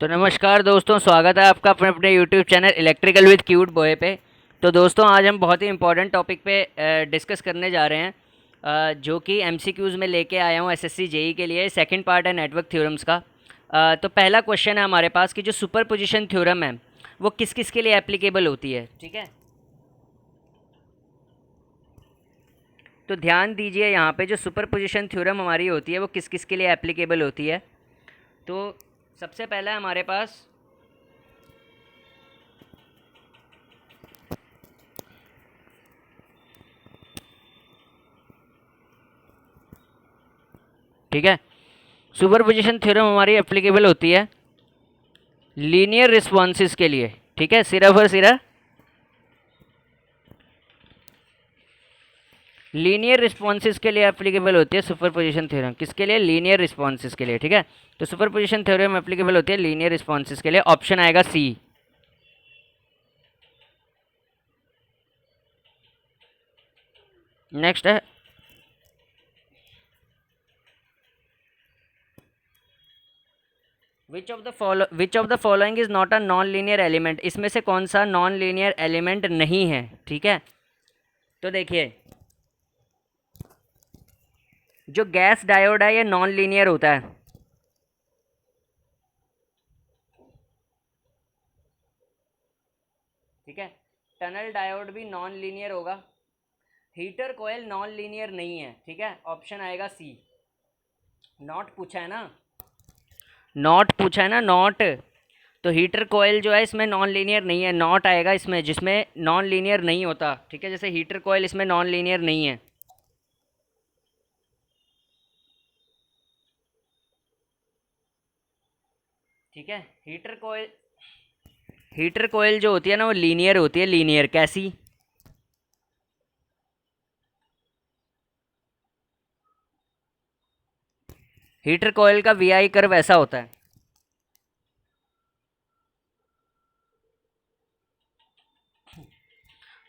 तो नमस्कार दोस्तों, स्वागत है आपका अपने अपने YouTube channel electrical with cute boy पे। तो दोस्तों आज हम बहुत ही इंपॉर्टेंट टॉपिक पे डिस्कस करने जा रहे हैं, जो कि एमसीक्यूज़ में लेके आया हूँ एसएससी जेई के लिए। सेकंड पार्ट है नेटवर्क थ्योरम्स का। तो पहला क्वेश्चन है हमारे पास कि जो सुपर पोजिशन थ्योरम है वो किस किस के लिए एप्लीकेबल होती है। ठीक है, तो ध्यान दीजिए यहाँ पे जो सुपर पोजिशन थ्योरम हमारी होती है वो किस किस के लिए एप्लीकेबल होती है। तो सबसे पहला है हमारे पास, ठीक है, सुपरपोजिशन थ्योरम हमारी एप्लीकेबल होती है लीनियर रिस्पॉन्सेस के लिए। ठीक है, सिर्फ और सिर्फ लीनियर रिस्पॉन्सेस के लिए एप्लीकेबल होती है सुपरपोजिशन थ्योरम। किसके लिए? लीनियर रिस्पॉन्सेस के लिए। ठीक है, तो सुपरपोजिशन थ्योरम एप्लीकेबल होती है लीनियर रिस्पॉन्सेस के लिए। ऑप्शन आएगा सी। नेक्स्ट है which of the following is not a non linear element. इसमें से कौन सा नॉन लीनियर एलिमेंट नहीं है? ठीक है, तो देखिए जो गैस डायोड है ये नॉन लीनियर होता है। ठीक है, टनल डायोड भी नॉन लीनियर होगा। हीटर कोयल नॉन लीनियर नहीं है। ठीक है, ऑप्शन आएगा सी। नॉट पूछा है ना, नॉट पूछा है ना, नॉट। तो हीटर कोयल जो है इसमें नॉन लीनियर नहीं है, नॉट आएगा इसमें जिसमें नॉन लीनियर नहीं होता। ठीक है, जैसे हीटर कोयल इसमें नॉन लीनियर नहीं है। ठीक है, हीटर कोयल जो होती है ना वो लीनियर होती है। लीनियर कैसी? हीटर कोयल का वीआई कर्व ऐसा होता है।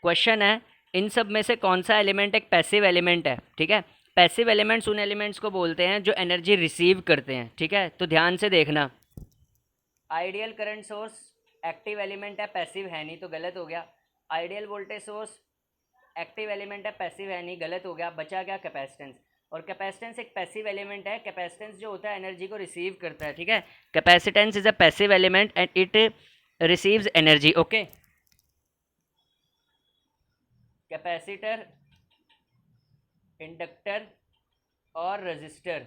क्वेश्चन है इन सब में से कौन सा एलिमेंट एक पैसिव एलिमेंट है। ठीक है, पैसिव एलिमेंट्स उन एलिमेंट्स को बोलते हैं जो एनर्जी रिसीव करते हैं। ठीक है, तो ध्यान से देखना। Ideal current source active element है, पैसिव है नहीं, तो गलत हो गया। Ideal voltage source active element है, पैसिव है नहीं, गलत हो गया। बचा क्या? कैपेसिटेंस। और कैपेसिटेंस एक पैसिव एलिमेंट है। कैपेसिटेंस जो होता है एनर्जी को रिसीव करता है। ठीक है, capacitance is a passive element and it receives energy. Okay, capacitor, inductor और रजिस्टर,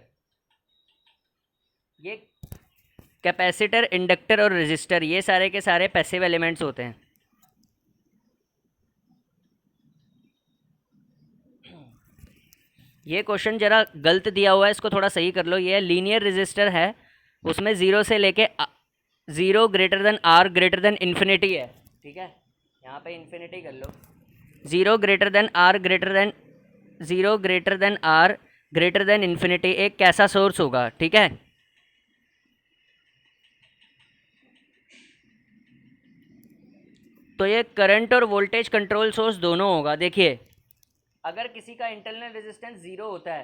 ये कैपेसिटर, इंडक्टर और रजिस्टर ये सारे के सारे पैसिव एलिमेंट्स होते हैं। ये क्वेश्चन जरा गलत दिया हुआ है, इसको थोड़ा सही कर लो। ये लीनियर रजिस्टर है, उसमें ज़ीरो से लेके zero greater than R greater than infinity है। ठीक है, यहाँ पे इन्फिनिटी कर लो। Zero greater than R greater than zero greater than R greater than infinity एक कैसा सोर्स होगा? ठीक है, तो ये करंट और वोल्टेज कंट्रोल सोर्स दोनों होगा। देखिए अगर किसी का इंटरनल रेजिस्टेंस ज़ीरो होता है,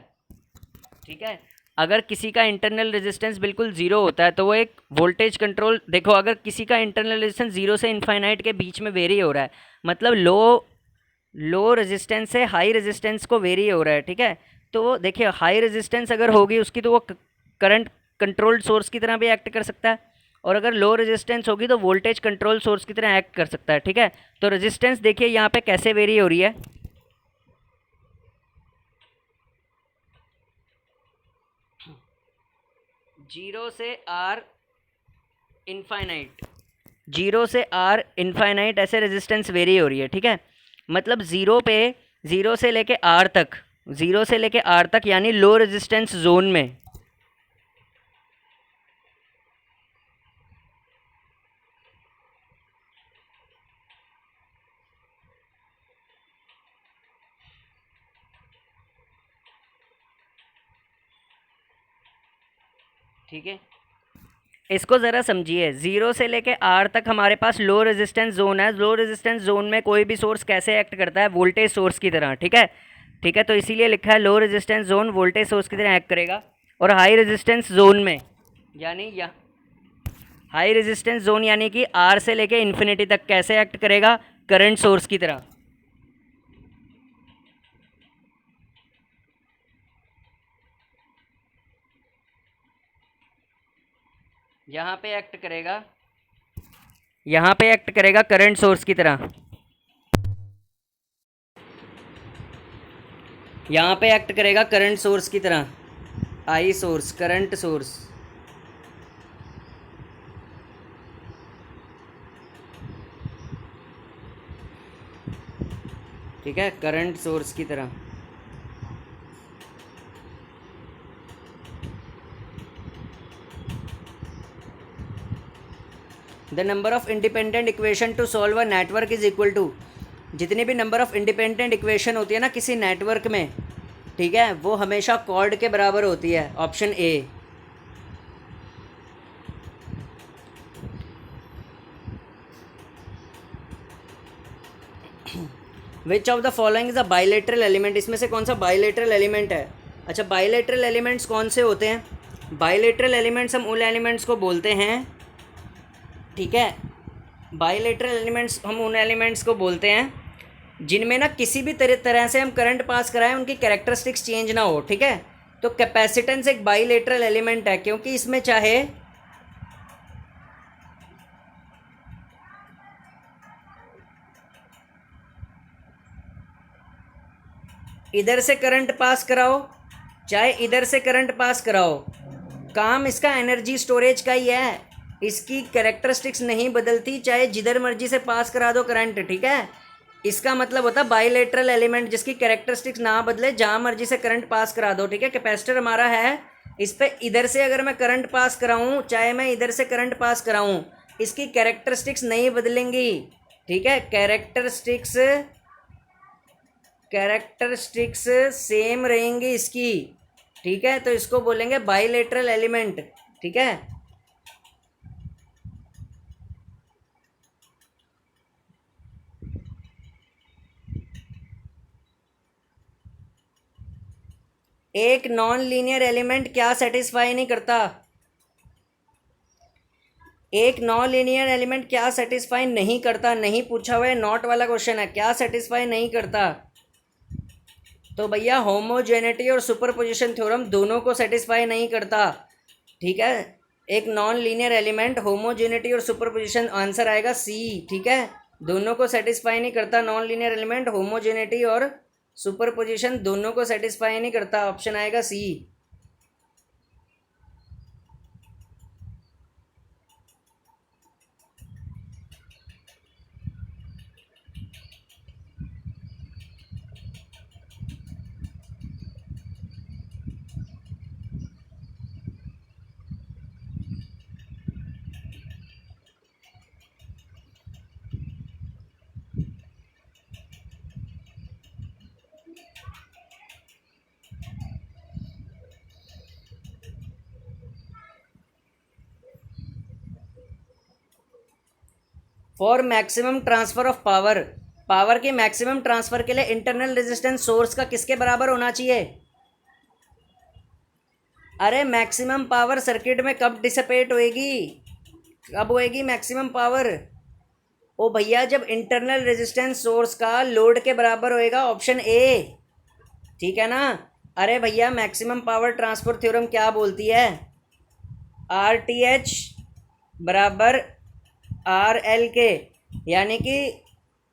ठीक है, अगर किसी का इंटरनल रेजिस्टेंस बिल्कुल ज़ीरो होता है तो वो एक वोल्टेज कंट्रोल। देखो अगर किसी का इंटरनल रेजिस्टेंस ज़ीरो से इनफाइनाइट के बीच में वेरी हो रहा है, मतलब लो रेजिस्टेंस से हाई रेजिस्टेंस को वेरी हो रहा है। ठीक है, तो देखिए हाई रेजिस्टेंस अगर होगी उसकी तो वो करंट कंट्रोल्ड सोर्स की तरह भी एक्ट कर सकता है, और अगर लो रेजिस्टेंस होगी तो वोल्टेज कंट्रोल सोर्स की तरह एक्ट कर सकता है। ठीक है, तो रेजिस्टेंस देखिए यहाँ पे कैसे वेरी हो रही है। जीरो से आर इनफाइनाइट, जीरो से आर इनफाइनाइट ऐसे रेजिस्टेंस वेरी हो रही है। ठीक है, मतलब ज़ीरो से लेके आर तक, ज़ीरो से लेके आर तक यानी लो रेजिस्टेंस जोन में। ठीक है, इसको ज़रा समझिए। ज़ीरो से लेके आर तक हमारे पास लो रेजिस्टेंस जोन है। लो रेजिस्टेंस जोन में कोई भी सोर्स कैसे एक्ट करता है? वोल्टेज सोर्स की तरह। ठीक है, ठीक है, तो इसीलिए लिखा है low resistance zone voltage source की तरह एक्ट करेगा। और हाई रेजिस्टेंस जोन में यानी हाई रेजिस्टेंस जोन यानी कि आर से लेके इन्फिनिटी तक कैसे एक्ट करेगा? करंट सोर्स की तरह। यहाँ पे एक्ट करेगा, यहाँ पे एक्ट करेगा करंट सोर्स की तरह। यहाँ पे एक्ट करेगा करंट सोर्स की तरह, आई सोर्स, करंट सोर्स। ठीक है, करंट सोर्स की तरह। The number of independent equation to solve a network is equal to, जितनी भी नंबर ऑफ इंडिपेंडेंट इक्वेशन होती है ना किसी नेटवर्क में, ठीक है, वो हमेशा कॉर्ड के बराबर होती है। Option A. Which of the following is a bilateral element, इसमें से कौन सा बाइलेटरल एलिमेंट है? अच्छा, बाइलेटरल एलिमेंट्स कौन से होते हैं? बाइलेटरल एलिमेंट्स हम उन एलिमेंट्स को बोलते हैं, ठीक है, बाइलेटरल एलिमेंट्स हम उन एलिमेंट्स को बोलते हैं जिनमें ना किसी भी तरह से हम करंट पास कराएं उनकी कैरेक्टरिस्टिक्स चेंज ना हो। ठीक है, तो कैपेसिटेंस एक बाइलेटरल एलिमेंट है क्योंकि इसमें चाहे इधर से करंट पास कराओ चाहे इधर से करंट पास कराओ, काम इसका एनर्जी स्टोरेज का ही है, इसकी कैरेक्टरिस्टिक्स नहीं बदलती चाहे जिधर मर्जी से पास करा दो करंट। ठीक है, इसका मतलब होता है बाइलेटरल एलिमेंट जिसकी कैरेक्टरिस्टिक्स ना बदले, जहाँ मर्जी से करंट पास करा दो। ठीक है, कैपेसिटर हमारा है, इस पर इधर से अगर मैं करंट पास कराऊँ चाहे मैं इधर से करंट पास कराऊँ, इसकी कैरेक्टरिस्टिक्स नहीं बदलेंगी। ठीक है, कैरेक्टरिस्टिक्स सेम रहेंगी इसकी। ठीक है, तो इसको बोलेंगे बाइलेटरल एलिमेंट। ठीक है, एक नॉन लीनियर एलिमेंट क्या सेटिस्फाई नहीं करता? एक नॉन लीनियर एलिमेंट क्या सेटिस्फाई नहीं करता? नहीं पूछा हुआ है, नॉट वाला क्वेश्चन है, क्या सेटिस्फाई नहीं करता? तो भैया होमोजेनिटी और सुपरपोजिशन थ्योरम दोनों को सेटिस्फाई नहीं करता। ठीक है, एक नॉन लीनियर एलिमेंट होमोजेनिटी और सुपरपोजिशन, आंसर आएगा सी। ठीक है, दोनों को सेटिस्फाई नहीं करता नॉन लीनियर एलिमेंट, होमोजेनिटी और सुपरपोजिशन दोनों को सेटिस्फाई नहीं करता, ऑप्शन आएगा C. For maximum transfer of power, power के मैक्सिमम ट्रांसफर के लिए इंटरनल रेजिस्टेंस सोर्स का किसके बराबर होना चाहिए? अरे मैक्सिमम पावर सर्किट में कब डिसिपेट होएगी, कब होएगी मैक्सिमम पावर? ओ भैया, जब इंटरनल रेजिस्टेंस सोर्स का लोड के बराबर होएगा, ऑप्शन ए। ठीक है ना? अरे भैया, मैक्सिमम पावर ट्रांसफर थ्योरम क्या बोलती है? आर टी एच बराबर आर एल के, यानी कि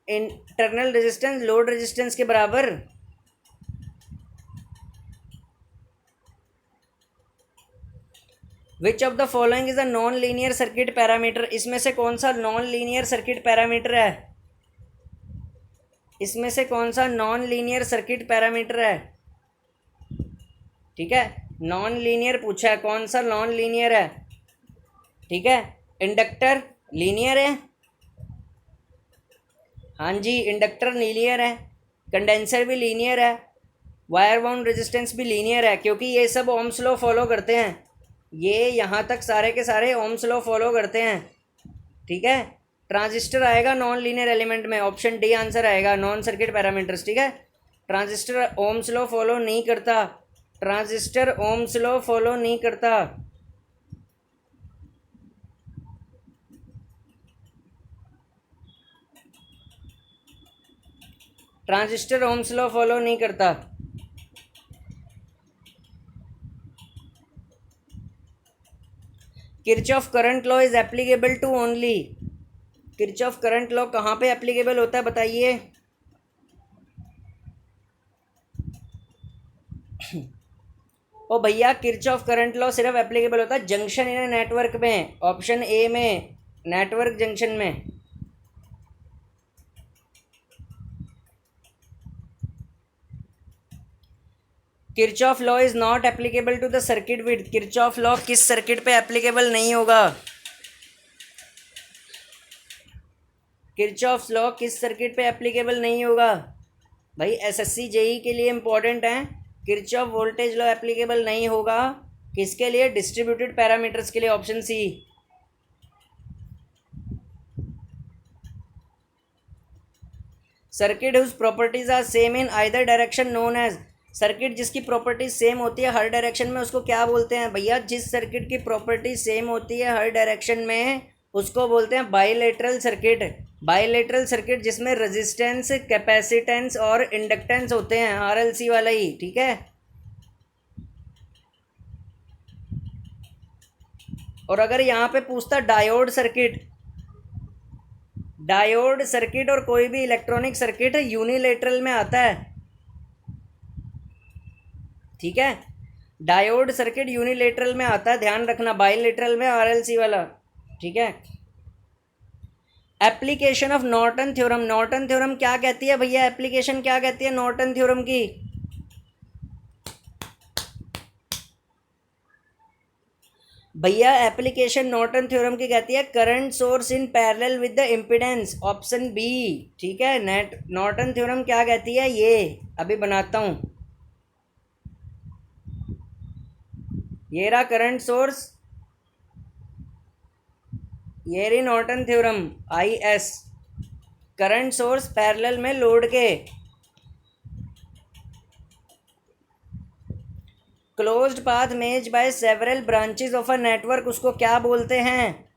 इंटरनल रेजिस्टेंस लोड रेजिस्टेंस के बराबर। Which of the following is a non linear circuit parameter, इसमें से कौन सा नॉन लीनियर सर्किट पैरामीटर है? इसमें से कौन सा नॉन लीनियर सर्किट पैरामीटर है? ठीक है, नॉन लीनियर पूछा है, कौन सा नॉन लीनियर है? ठीक है, इंडक्टर लीनियर है, हाँ जी, इंडक्टर लीनियर है, कंडेंसर भी लीनियर है, वायर बाउंड रेजिस्टेंस भी लीनियर है, क्योंकि ये सब ओम्स लॉ फॉलो करते हैं, ये यहाँ तक सारे के सारे ओम्स लॉ फॉलो करते हैं। ठीक है, ट्रांजिस्टर आएगा नॉन लीनियर एलिमेंट में, ऑप्शन डी आंसर आएगा, नॉन सर्किट पैरामीटर्स। ठीक है, ट्रांजिस्टर ओम्स लॉ फॉलो नहीं करता, ट्रांजिस्टर ओम्स लॉ फॉलो नहीं करता। ट्रांजिस्टर ओम्स लॉ फॉलो नहीं करता। Kirchhoff current law is applicable to only, Kirchhoff current law कहाँ पे एप्लीकेबल होता है बताइए। ओ भैया किरचॉफ करंट लॉ सिर्फ एप्लीकेबल होता है जंक्शन इन नेटवर्क में, ऑप्शन ए में, नेटवर्क जंक्शन में। Kirchhoff law is not applicable to the circuit width, Kirchhoff law किस सर्किट पे एप्लीकेबल नहीं होगा, किरचॉफ लॉ किस सर्किट पे एप्लीकेबल नहीं होगा भाई, एसएससी जेई के लिए इंपॉर्टेंट है। किरचॉफ वोल्टेज लॉ एप्लीकेबल नहीं होगा किसके लिए, डिस्ट्रीब्यूटेड पैरामीटर्स के लिए, option C. Circuit whose properties are same in either direction known as, circuit जिसकी प्रॉपर्टीज सेम होती है हर डायरेक्शन में उसको क्या बोलते हैं भैया, जिस सर्किट की प्रॉपर्टी सेम होती है हर डायरेक्शन में उसको बोलते हैं बाइलेटरल सर्किट। बाइलेटरल सर्किट जिसमें रेजिस्टेंस, कैपेसिटेंस और इंडक्टेंस होते हैं, आरएलसी वाला ही, ठीक है। और अगर यहाँ पे पूछता डायोड सर्किट, डायोड सर्किट और कोई भी इलेक्ट्रॉनिक सर्किट यूनिलेटरल में आता है, ठीक है। डायोड सर्किट यूनिलेटरल में आता है, ध्यान रखना, बाइलेटरल में आरएलसी वाला, ठीक है। Application of Norton theorem, Norton theorem क्या कहती है भैया, एप्लीकेशन क्या कहती है नॉर्टन थ्योरम की, भैया एप्लीकेशन नॉर्टन थ्योरम की कहती है current source in parallel with the impedance, option B, ठीक है। नेट नॉर्टन थ्योरम क्या कहती है, ये अभी बनाता हूं, ये रहा करंट सोर्स, ये रही Norton theorem, I S, current source parallel में लोड के, क्लोज्ड पाथ मेज by several branches of a network उसको क्या बोलते हैं,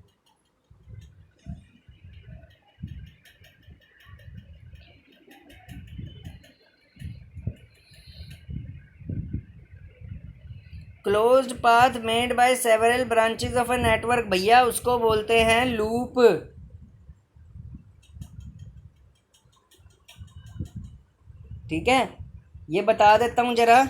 closed path made by several branches of a network भैया उसको बोलते हैं लूप, ठीक है। ये बता देता हूं जरा,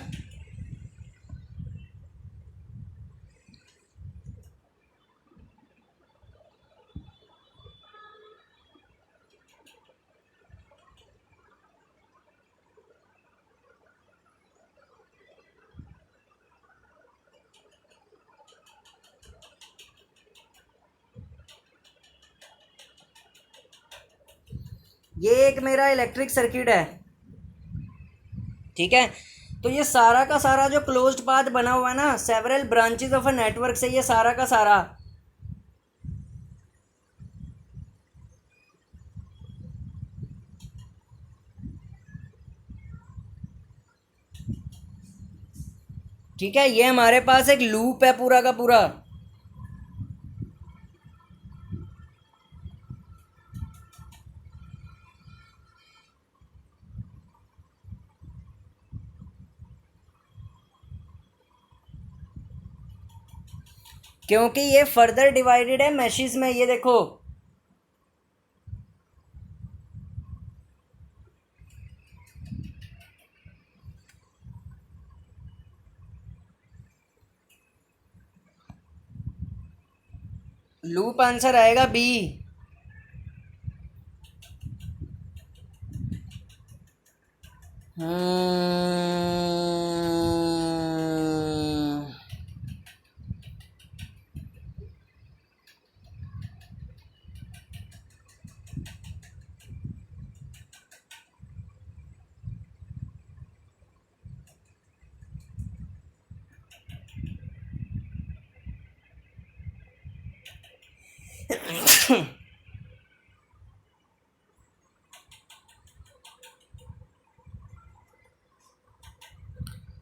ये एक मेरा इलेक्ट्रिक सर्किट है, ठीक है। तो ये सारा का सारा जो क्लोज्ड पाथ बना हुआ है ना several branches of a network से, ये सारा का सारा, ठीक है, ये हमारे पास एक लूप है पूरा का पूरा, क्योंकि ये फर्दर डिवाइडेड है मैशेस में, ये देखो लूप आंसर आएगा B.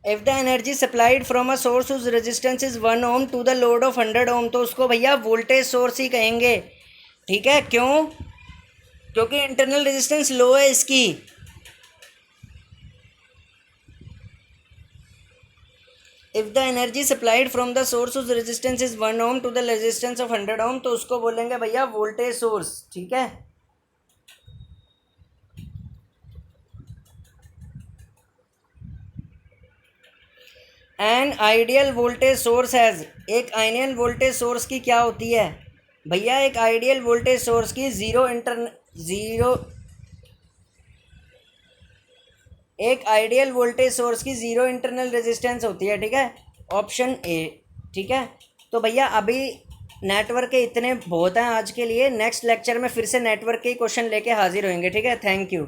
If the energy supplied from a source whose resistance is 1 ohm to the load of 100 ohm, तो उसको भैया वोल्टेज सोर्स ही कहेंगे, ठीक है। क्यों, क्योंकि इंटरनल रेजिस्टेंस लो है इसकी, if the energy supplied from the source उस resistance is 1 ohm to the resistance of 100 ohm, तो उसको बोलेंगे भैया वोल्टेज सोर्स, ठीक है। An ideal voltage source has, एक आइडियल वोल्टेज सोर्स की क्या होती है भैया, एक आइडियल वोल्टेज सोर्स की एक आइडियल वोल्टेज सोर्स की ज़ीरो इंटरनल रेजिस्टेंस होती है, ठीक है, ऑप्शन ए, ठीक है। तो भैया अभी नेटवर्क के इतने बहुत हैं आज के लिए, नेक्स्ट लेक्चर में फिर से नेटवर्क के ही क्वेश्चन लेके हाजिर होंगे, ठीक है। Thank you.